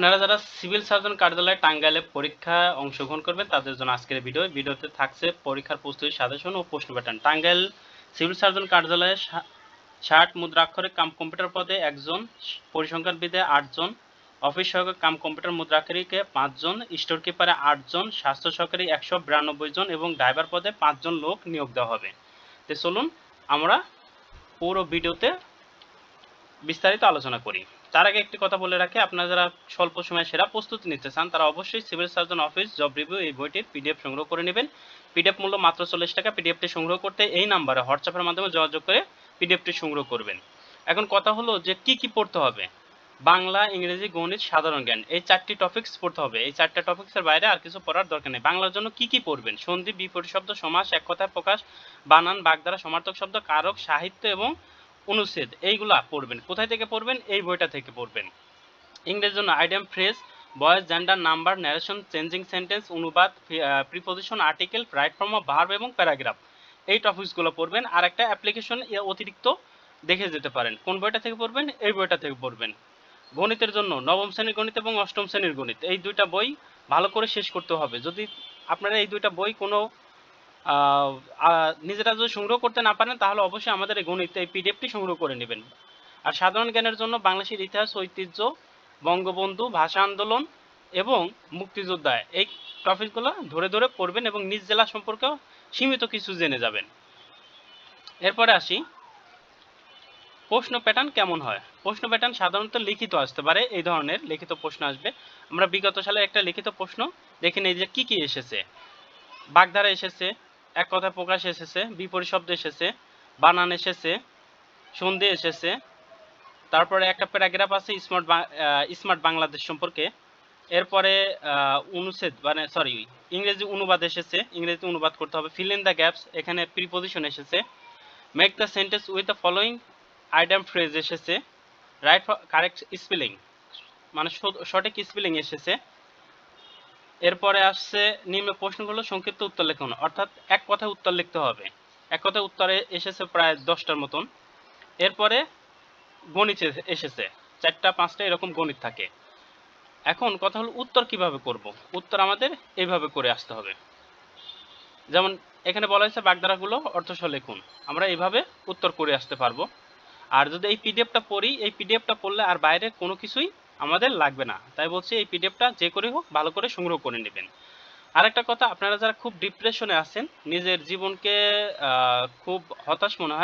আপনারা যারা civil surgeon কার্যালয়ে টাঙ্গাইলে পরীক্ষায় অংশগ্রহণ করবেন তাদের জন্য আজকের ভিডিওতে থাকছে পরীক্ষার প্রস্তুতি সাজেশন ও প্রশ্ন প্যাটার্ন। টাঙ্গাইল সিভিল সার্জন কার্যালয়ে 60 মুদ্রাক্ষরিক কাম কম্পিউটার পদে 1 জন, পরিসংখ্যানবিদে 8 জন, অফিস সহকারী কাম কম্পিউটার মুদ্রাক্ষরিকে 5 জন, স্টোর কিপারে 8 জন, স্বাস্থ্য সহকারী 192 জন এবং ড্রাইভার পদে 5 জন লোক নিয়োগ দেওয়া হবে। তো চলুন আমরা পুরো ভিডিওতে বিস্তারিত আলোচনা করি। তার আগে একটি কথা বলে রাখি, আপনারা যারা স্বল্প সময়ে সেরা প্রস্তুতি নিতে চান তারা অবশ্যই civil surgeon office job review এই বইটির পিডিএফ সংগ্রহ করে নেবেন। পিডিএফ মূল্য মাত্র 40 টাকা। পিডিএফটি সংগ্রহ করতে এই নাম্বারে হোয়াটসঅ্যাপের মাধ্যমে যোগাযোগ করে পিডিএফটি সংগ্রহ করবেন। এখন কথা হলো যে কি কি পড়তে হবে। বাংলা, ইংরেজি, গণিত, সাধারণ জ্ঞান, এই 4টি টপিকস পড়তে হবে। এই 4টা টপিক্সের বাইরে আর কিছু পড়ার দরকার নেই। বাংলার জন্য কি কি পড়বেন? সন্ধি, বিপরীত শব্দ, সমাস, এক কথায় প্রকাশ, বানান, বাগধারা, সমার্থক শব্দ, কারক, সাহিত্য এবং অনুচ্ছেদ, এইগুলা পড়বেন। কোথায় থেকে পড়বেন? এই বইটা থেকে পড়বেন। ইংরেজির জন্য idiom, phrase, voice, gender, number, narration, changing sentence, অনুবাদ, preposition, article, right form of verb এবং প্যারাগ্রাফ, এই টপিকসগুলো পড়বেন। আর একটা অ্যাপ্লিকেশন অতিরিক্ত দেখে যেতে পারেন। কোন বইটা থেকে পড়বেন? এই বইটা থেকে পড়বেন। গণিতের জন্য নবম শ্রেণীর গণিত এবং অষ্টম শ্রেণীর গণিত, এই দুইটা বই ভালো করে শেষ করতে হবে। যদি আপনারা এই দুইটা বই কোনো নিজেরা যদি সংগ্রহ করতে না পারেন তাহলে অবশ্যই আমাদের এই গণিত এই পিডিএফটি সংগ্রহ করে নেবেন। আর সাধারণ জ্ঞানের জন্য বাংলাদেশের ইতিহাস, ঐতিহ্য, বঙ্গবন্ধু, ভাষা আন্দোলন এবং মুক্তিযোদ্ধা, এই টপিকগুলো ধরে ধরে পড়বেন এবং নিজ জেলা সম্পর্কেও সীমিত কিছু জেনে যাবেন। এরপরে আসি, প্রশ্ন প্যাটার্ন কেমন হয়। প্রশ্ন প্যাটার্ন সাধারণত লিখিত আসতে পারে, এই ধরনের লিখিত প্রশ্ন আসবে। আমরা বিগত সালে একটা লিখিত প্রশ্ন দেখে নেই যে কি কি এসেছে। বাগধারা এসেছে, এক কথায় প্রকাশ এসেছে, বিপরীত শব্দ এসেছে, বানান এসেছে, সন্ধি এসেছে, তারপরে একটা প্যারাগ্রাফ আছে স্মার্ট বাংলাদেশ সম্পর্কে। এরপরে অনুচ্ছেদ মানে সরি ইংরেজি অনুবাদ এসেছে, ইংরেজি অনুবাদ করতে হবে। ফিল ইন দ্য গ্যাপস, এখানে প্রিপোজিশন এসেছে। Make the sentence with the following idiom phrase এসেছে। রাইট কারেক্ট স্পেলিং মানে সঠিক স্পেলিং এসেছে। এরপরে আসছে নিম্ন প্রশ্নগুলো সংক্ষিপ্ত উত্তর লেখন, অর্থাৎ এক কথায় উত্তর লিখতে হবে। এক কথায় উত্তরে এসেছে প্রায় 10টার মতন। এরপরে গণিত এসেছে 4টা 5টা এরকম গণিত থাকে। এখন কথা হলো উত্তর কিভাবে করব। উত্তর আমাদের এইভাবে করে আসতে হবে। যেমন এখানে বলা হয়েছে বাগধারাগুলো অর্থসহ লিখুন, আমরা এইভাবে উত্তর করে আসতে পারবো। আর যদি এই পিডিএফটা পড়ি, এই পিডিএফটা পড়লে আর বাইরে কোনো কিছুই আমাদের লাগবে না। তাই বলছি এই পিডিএফটা যে করে হোক ভালো করে সংগ্রহ করে নেবেন। আরেকটা কথা, আপনারা যারা খুব ডিপ্রেশনে আছেন, নিজের জীবনকে খুব হতাশ মনে হয়,